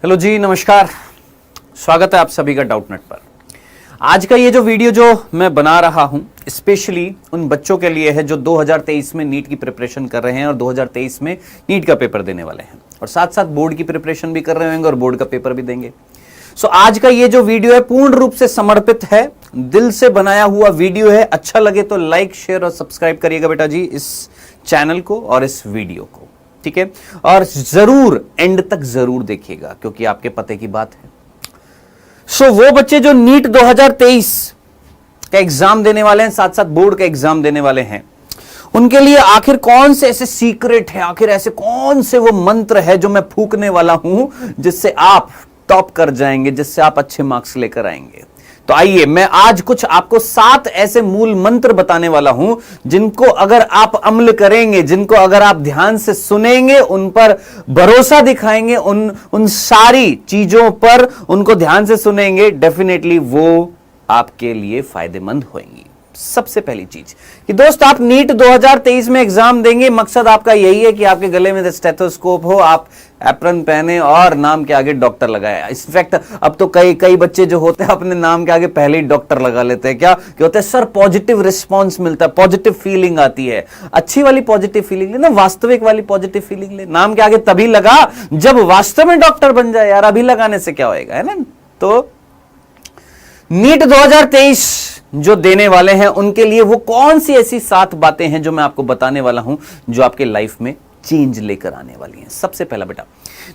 Hello जी, नमस्कार। स्वागत है आप सभी का डाउटनेट पर। आज का ये जो वीडियो जो मैं बना रहा हूं स्पेशली उन बच्चों के लिए है जो 2023 में नीट की प्रिपरेशन कर रहे हैं और 2023 में नीट का पेपर देने वाले हैं और साथ साथ बोर्ड की प्रिपरेशन भी कर रहे होंगे और बोर्ड का पेपर भी देंगे। सो आज का ये जो वीडियो है पूर्ण रूप से समर्पित है, दिल से बनाया हुआ वीडियो है। अच्छा लगे तो लाइक, शेयर और सब्सक्राइब करिएगा बेटा जी इस चैनल को और इस वीडियो को, ठीक है। और जरूर एंड तक जरूर देखिएगा क्योंकि आपके पते की बात है। सो वो बच्चे जो नीट 2023 का एग्जाम देने वाले हैं, साथ साथ बोर्ड का एग्जाम देने वाले हैं, उनके लिए आखिर कौन से ऐसे सीक्रेट है, आखिर ऐसे कौन से वो मंत्र है जो मैं फूकने वाला हूं जिससे आप टॉप कर जाएंगे, जिससे आप अच्छे मार्क्स लेकर आएंगे। तो आइए मैं आज कुछ आपको 7 ऐसे मूल मंत्र बताने वाला हूं जिनको अगर आप अमल करेंगे, जिनको अगर आप ध्यान से सुनेंगे, उन पर भरोसा दिखाएंगे, उन सारी चीजों पर उनको ध्यान से सुनेंगे, डेफिनेटली वो आपके लिए फायदेमंद होंगी। सबसे पहली चीज कि दोस्त आप नीट 2023 में एग्जाम देंगे, मकसद आपका यही है कि आपके गले में स्टेथोस्कोप हो, आप एप्रन पहने और नाम के आगे डॉक्टर लगाया। इनफैक्ट अब तो कई बच्चे जो होते हैं अपने नाम के आगे पहले ही डॉक्टर लगा लेते हैं। क्या होता है सर, पॉजिटिव रिस्पॉन्स मिलता है, पॉजिटिव फीलिंग आती है। अच्छी वाली पॉजिटिव फीलिंग ले ना, वास्तविक वाली पॉजिटिव फीलिंग ले। नाम के आगे तभी लगा जब वास्तव में डॉक्टर बन जाए यार, अभी लगाने से क्या होएगा, है ना। तो नीट 2023 जो देने वाले हैं उनके लिए वो कौन सी ऐसी 7 बातें हैं जो मैं आपको बताने वाला हूं जो आपके लाइफ में चेंज लेकर आने वाली हैं। सबसे पहला बेटा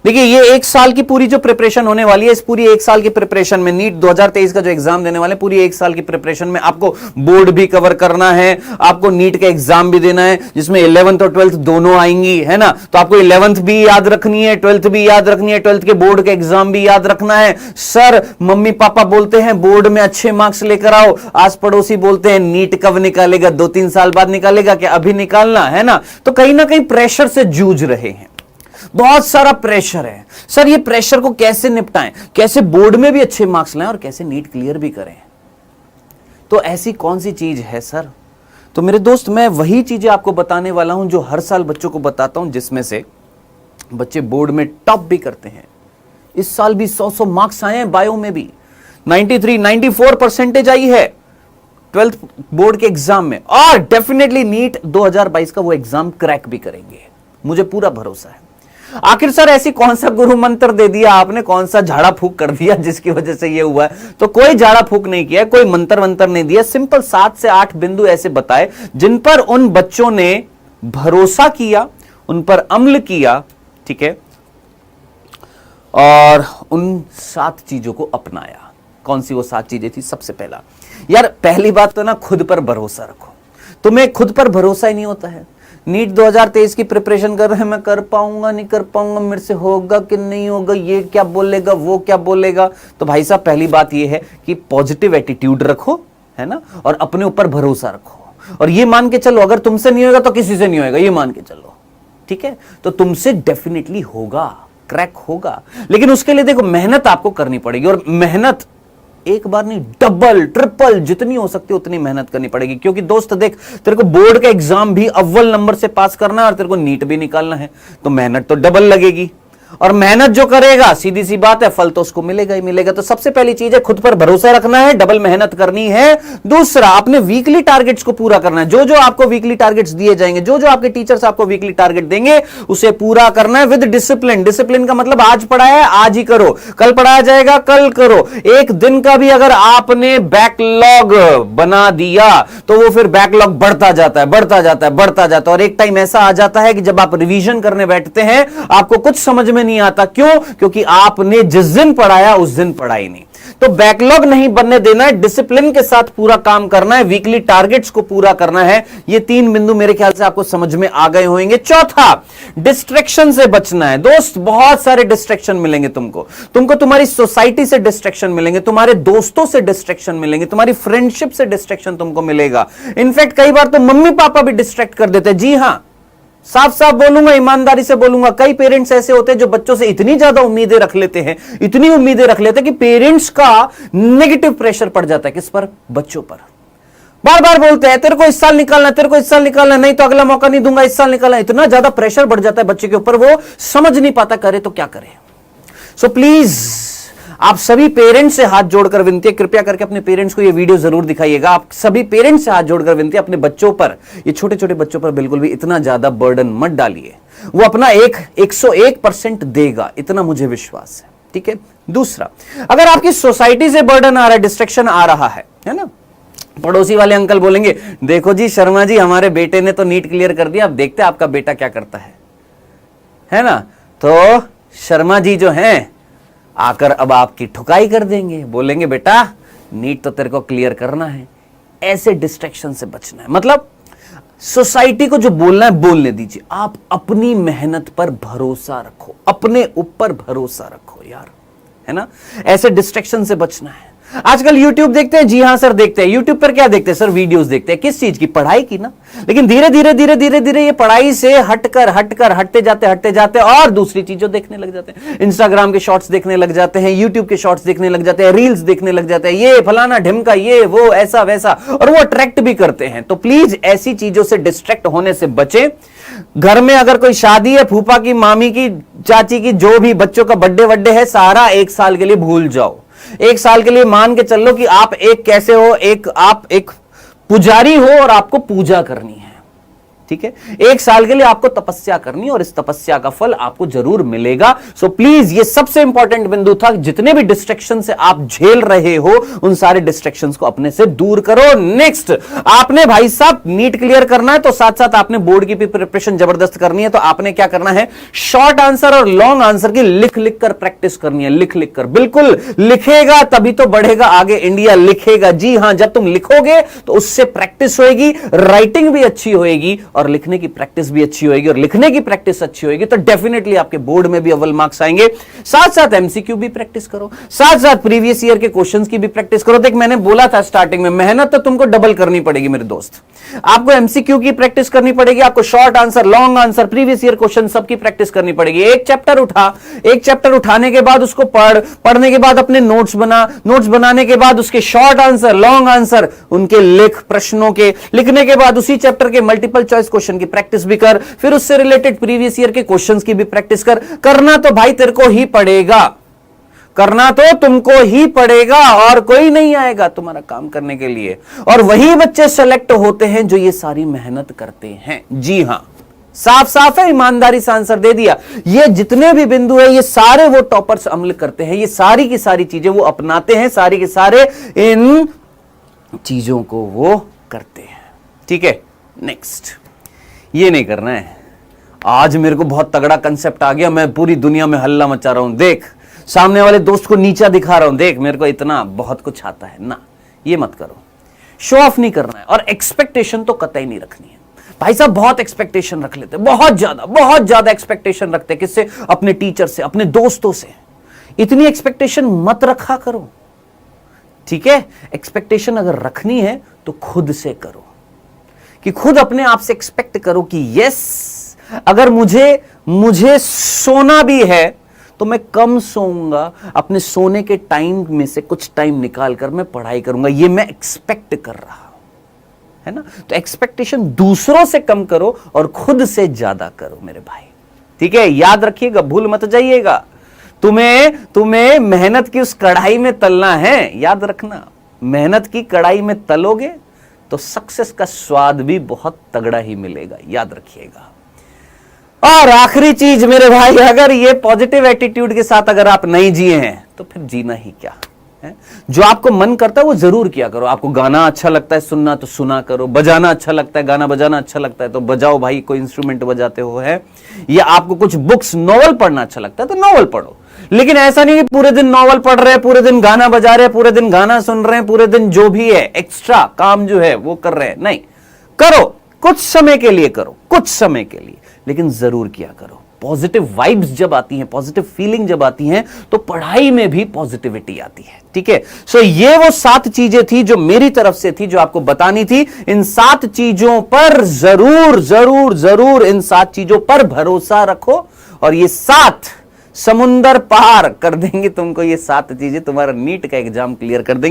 देखिए, ये 1 साल की पूरी जो प्रिपरेशन होने वाली है, इस पूरी 1 साल की प्रिपरेशन में नीट 2023 का जो एग्जाम देने वाले, पूरी 1 साल की प्रिपरेशन में आपको बोर्ड भी कवर करना है, आपको नीट का एग्जाम भी देना है जिसमें 11th और 12th दोनों आएंगी, है ना। तो आपको 11th भी याद रखनी है, 12th भी याद रखनी है, 12th के बोर्ड के एग्जाम भी याद रखना है। सर मम्मी पापा बोलते हैं बोर्ड में अच्छे मार्क्स लेकर आओ, आस पड़ोसी बोलते हैं नीट कब निकालेगा, 2-3 साल बाद निकालेगा क्या, अभी निकालना है ना। तो कहीं ना कहीं प्रेशर से जूझ रहे हैं, बहुत सारा प्रेशर है। सर ये प्रेशर को कैसे निपटाएं, कैसे बोर्ड में भी अच्छे मार्क्स लाएं और कैसे नीट क्लियर भी करें। तो ऐसी कौन सी चीज है सर? तो मेरे दोस्त मैं वही चीजें आपको बताने वाला हूं जो हर साल बच्चों को बताता हूं, जिसमें से बच्चे बोर्ड में टॉप भी करते हैं। इस साल भी 100 मार्क्स आए हैं, बायो में भी 93-94% आई है 12th बोर्ड के एग्जाम में, और डेफिनेटली नीट 2022 का वो एग्जाम क्रैक भी करेंगे, मुझे पूरा भरोसा है। आखिर सर ऐसी कौन सा गुरु मंत्र दे दिया आपने, कौन सा झाड़ा फूक कर दिया जिसकी वजह से ये हुआ है? तो कोई झाड़ा फूक नहीं किया, कोई मंत्र वंत्र नहीं दिया, सिंपल 7 से 8 बिंदु ऐसे बताए जिन पर उन बच्चों ने भरोसा किया, उन पर अमल किया, ठीक है, और उन 7 चीजों को अपनाया। कौन सी वो 7 चीजें थी? सबसे पहला यार, पहली बात तो ना, खुद पर भरोसा रखो। तुम्हें खुद पर भरोसा ही नहीं होता है। नीट 2023 की प्रिपरेशन कर रहे हैं, मैं कर पाऊंगा नहीं कर पाऊंगा, मेरे से होगा कि नहीं होगा, ये क्या बोलेगा, वो क्या बोलेगा। तो भाई साहब पहली बात ये है कि पॉजिटिव एटीट्यूड रखो, है ना, और अपने ऊपर भरोसा रखो और ये मान के चलो अगर तुमसे नहीं होगा तो किसी से नहीं होगा, ये मान के चलो, ठीक है। तो तुमसे डेफिनेटली होगा, क्रैक होगा, लेकिन उसके लिए देखो मेहनत आपको करनी पड़ेगी, और मेहनत एक बार नहीं, डबल ट्रिपल जितनी हो सकती है उतनी मेहनत करनी पड़ेगी। क्योंकि दोस्त देख, तेरे को बोर्ड का एग्जाम भी अव्वल नंबर से पास करना है और तेरे को नीट भी निकालना है, तो मेहनत तो डबल लगेगी। और मेहनत जो करेगा सीधी सी बात है फल तो उसको मिलेगा ही मिलेगा। तो सबसे पहली चीज है खुद पर भरोसा रखना है, डबल मेहनत करनी है। दूसरा, अपने वीकली टारगेट्स को पूरा करना है। जो जो आपको वीकली टारगेट्स दिए जाएंगे, जो जो आपके टीचर्स आपको वीकली टारगेट देंगे, उसे पूरा करना है विद डिसिप्लिन। डिसिप्लिन का मतलब आज पढ़ाया है आज ही करो, कल पढ़ाया जाएगा कल करो। एक दिन का भी अगर आपने बैकलॉग बना दिया तो वो फिर बैकलॉग बढ़ता जाता है, बढ़ता जाता है, बढ़ता जाता है, और एक टाइम ऐसा आ जाता है कि जब आप रिवीजन करने बैठते हैं आपको कुछ समझ में नहीं आता। क्यों? क्योंकि आपने जिस दिन पढ़ाया उस दिन पढ़ाई नहीं। तो बैकलॉग नहीं बनने देना है, डिसिप्लिन के साथ पूरा काम करना है, वीकली टारगेट्स को पूरा करना है। ये 3 बिंदु मेरे ख्याल से आपको समझ में आ गए होंगे। चौथा, डिस्ट्रैक्शन से बचना है। दोस्त बहुत सारे डिस्ट्रैक्शन मिलेंगे तुमको तुम्हारी सोसाइटी से डिस्ट्रैक्शन मिलेंगे, तुम्हारे दोस्तों से डिस्ट्रैक्शन मिलेंगे, तुम्हारी फ्रेंडशिप से डिस्ट्रैक्शन तुमको मिलेगा। इनफैक्ट कई बार तो मम्मी पापा भी डिस्ट्रैक्ट कर देते हैं। जी हां, साफ साफ बोलूंगा, ईमानदारी से बोलूंगा, कई पेरेंट्स ऐसे होते हैं जो बच्चों से इतनी ज्यादा उम्मीदें रख लेते हैं, इतनी उम्मीदें रख लेते हैं कि पेरेंट्स का नेगेटिव प्रेशर पड़ जाता है। किस पर? बच्चों पर। बार बार बोलते हैं तेरे को इस साल निकालना, तेरे को इस साल निकालना, नहीं तो अगला मौका नहीं दूंगा, इस साल निकालना। इतना ज्यादा प्रेशर बढ़ जाता है बच्चे के ऊपर, वो समझ नहीं पाता करे तो क्या करे। सो प्लीज आप सभी पेरेंट्स से हाथ जोड़कर विनती है, कृपया करके अपने पेरेंट्स को ये वीडियो जरूर दिखाइएगा। आप सभी पेरेंट्स से हाथ जोड़कर विनती है, अपने बच्चों पर, ये छोटे छोटे बच्चों पर बिल्कुल भी इतना ज्यादा बर्डन मत डालिए। वो अपना 101% देगा, इतना मुझे विश्वास है। ठीक है। दूसरा, अगर आपकी सोसाइटी से बर्डन आ रहा है, डिस्ट्रैक्शन आ रहा है ना, पड़ोसी वाले अंकल बोलेंगे देखो जी शर्मा जी, हमारे बेटे ने तो नीट क्लियर कर दिया, अब देखते हैं आपका बेटा क्या करता है ना। तो शर्मा जी जो हैं आकर अब आपकी ठुकाई कर देंगे, बोलेंगे बेटा नीट तो तेरे को क्लियर करना है। ऐसे डिस्ट्रैक्शन से बचना है। मतलब सोसाइटी को जो बोलना है बोलने दीजिए, आप अपनी मेहनत पर भरोसा रखो, अपने ऊपर भरोसा रखो यार, है ना। ऐसे डिस्ट्रैक्शन से बचना है। आजकल YouTube देखते हैं, जी हां सर देखते हैं। YouTube पर क्या देखते हैं सर? वीडियोस देखते हैं। किस चीज की? पढ़ाई की ना। लेकिन धीरे धीरे धीरे धीरे धीरे ये पढ़ाई से हटते जाते और दूसरी चीजों देखने लग जाते हैं। इंस्टाग्राम के शॉर्ट्स देखने लग जाते हैं, YouTube के शॉर्ट्स देखने लग जाते हैं, रील्स देखने लग जाते हैं, ये फलाना ढिमका, ये वो ऐसा वैसा, और वो अट्रैक्ट भी करते हैं। तो प्लीज ऐसी चीजों से डिस्ट्रैक्ट होने से बचें। घर में अगर कोई शादी है, फूफा की, मामी की, चाची की, जो भी बच्चों का बर्थडे है, सारा 1 साल के लिए भूल जाओ। 1 साल के लिए मान के चलो कि आप एक कैसे हो, आप एक पुजारी हो और आपको पूजा करनी है। ठीक है। 1 साल के लिए आपको तपस्या करनी और इस तपस्या का फल आपको जरूर मिलेगा। सो प्लीज ये सबसे इंपॉर्टेंट बिंदु था। जितने भी डिस्ट्रैक्शन से आप झेल रहे हो, उन सारे डिस्ट्रैक्शंस को अपने से दूर करो। नेक्स्ट, आपने भाई साहब नीट क्लियर करना है तो साथ साथ आपने बोर्ड की भी प्रिपरेशन जबरदस्त करनी है। तो आपने क्या करना है? शॉर्ट आंसर और लॉन्ग आंसर की लिख लिख कर प्रैक्टिस करनी है। लिख लिख कर, बिल्कुल लिखेगा तभी तो बढ़ेगा आगे इंडिया। लिखेगा, जी हां, जब तुम लिखोगे तो उससे प्रैक्टिस होएगी, राइटिंग भी अच्छी होएगी और लिखने की प्रैक्टिस भी अच्छी होगी। और लिखने की प्रैक्टिस अच्छी होगी तो डेफिनेटली आपके बोर्ड में भी अव्वल मार्क्स आएंगे। साथ साथ एमसीक्यू भी प्रैक्टिस करो, साथ साथ प्रीवियस ईयर के क्वेश्चंस की भी प्रैक्टिस करो। देख मैंने बोला था स्टार्टिंग में, मेहनत तो तुमको डबल करनी पड़ेगी मेरे दोस्त। आपको एमसीक्यू की प्रैक्टिस करनी पड़ेगी, आपको short answer, long answer, previous year question सबकी प्रैक्टिस करनी पड़ेगी। एक चैप्टर उठा, एक चैप्टर उठाने के बाद उसको पढ़ने के बाद अपने नोट्स बना, नोट्स बनाने के बाद उसके शॉर्ट आंसर, लॉन्ग आंसर उनके लिख, प्रश्नों के लिखने के बाद उसी चैप्टर के मल्टीपल चॉइस क्वेश्चन की प्रैक्टिस भी कर, फिर उससे रिलेटेड प्रीवियस ईयर के क्वेश्चंस की भी प्रैक्टिस कर। करना तो भाई तेरे को ही पड़ेगा, करना तो तुमको ही पड़ेगा और कोई नहीं आएगा तुम्हारा काम करने के लिए। और वही बच्चे सेलेक्ट होते हैं जो ये सारी मेहनत करते हैं। जी हां, साफ साफ है, ईमानदारी से आंसर दे दिया। ये जितने भी बिंदु है ये सारे वो टॉपर्स अमल करते हैं, ये सारी की सारी चीजें वो अपनाते हैं, सारी के सारे इन चीजों को वो करते हैं। ठीक है। नेक्स्ट, ये नहीं करना है। आज मेरे को बहुत तगड़ा कंसेप्ट आ गया, मैं पूरी दुनिया में हल्ला मचा रहा हूं, देख सामने वाले दोस्त को नीचा दिखा रहा हूं, देख मेरे को इतना बहुत कुछ आता है ना। ये मत करो, शो ऑफ नहीं करना है। और एक्सपेक्टेशन तो कतई नहीं रखनी है। भाई साहब बहुत एक्सपेक्टेशन रख लेते हैं, बहुत ज्यादा एक्सपेक्टेशन रखते हैं। किससे? अपने टीचर से, अपने दोस्तों से। इतनी एक्सपेक्टेशन मत रखा करो। ठीक है। एक्सपेक्टेशन अगर रखनी है तो खुद से करो, कि खुद अपने आप से एक्सपेक्ट करो कि यस, अगर मुझे सोना भी है तो मैं कम सोऊंगा, अपने सोने के टाइम में से कुछ टाइम निकालकर मैं पढ़ाई करूंगा। ये मैं एक्सपेक्ट कर रहा हूं, है ना। तो एक्सपेक्टेशन दूसरों से कम करो और खुद से ज्यादा करो मेरे भाई। ठीक है। याद रखिएगा, भूल मत जाइएगा। तुम्हें मेहनत की उस कढ़ाई में तलना है। याद रखना, मेहनत की कढ़ाई में तलोगे तो सक्सेस का स्वाद भी बहुत तगड़ा ही मिलेगा। याद रखिएगा। और आखिरी चीज मेरे भाई, अगर ये पॉजिटिव एटीट्यूड के साथ अगर आप नहीं जिए हैं तो फिर जीना ही क्या है। जो आपको मन करता है वो जरूर किया करो। आपको गाना अच्छा लगता है सुनना तो सुना करो, बजाना अच्छा लगता है, गाना बजाना अच्छा लगता है तो बजाओ भाई, कोई इंस्ट्रूमेंट बजाते हो है। या आपको कुछ बुक्स, नॉवल पढ़ना अच्छा लगता है तो नॉवल पढ़ो। लेकिन ऐसा नहीं कि पूरे दिन नॉवल पढ़ रहे हैं, पूरे दिन गाना बजा रहे हैं, पूरे दिन गाना सुन रहे हैं, पूरे दिन जो भी है एक्स्ट्रा काम जो है वो कर रहे हैं। नहीं, करो, कुछ समय के लिए करो, कुछ समय के लिए, लेकिन जरूर किया करो। पॉजिटिव वाइब्स जब आती हैं, पॉजिटिव फीलिंग जब आती हैं तो पढ़ाई में भी पॉजिटिविटी आती है। ठीक है। सो ये वो 7 चीजें थी जो मेरी तरफ से थी, जो आपको बतानी थी। इन 7 चीजों पर जरूर जरूर जरूर इन 7 चीजों पर भरोसा रखो और ये 7 समुंदर पार कर देंगे तुमको। ये 7 चीजें तुम्हारा नीट का एग्जाम क्लियर कर देंगे।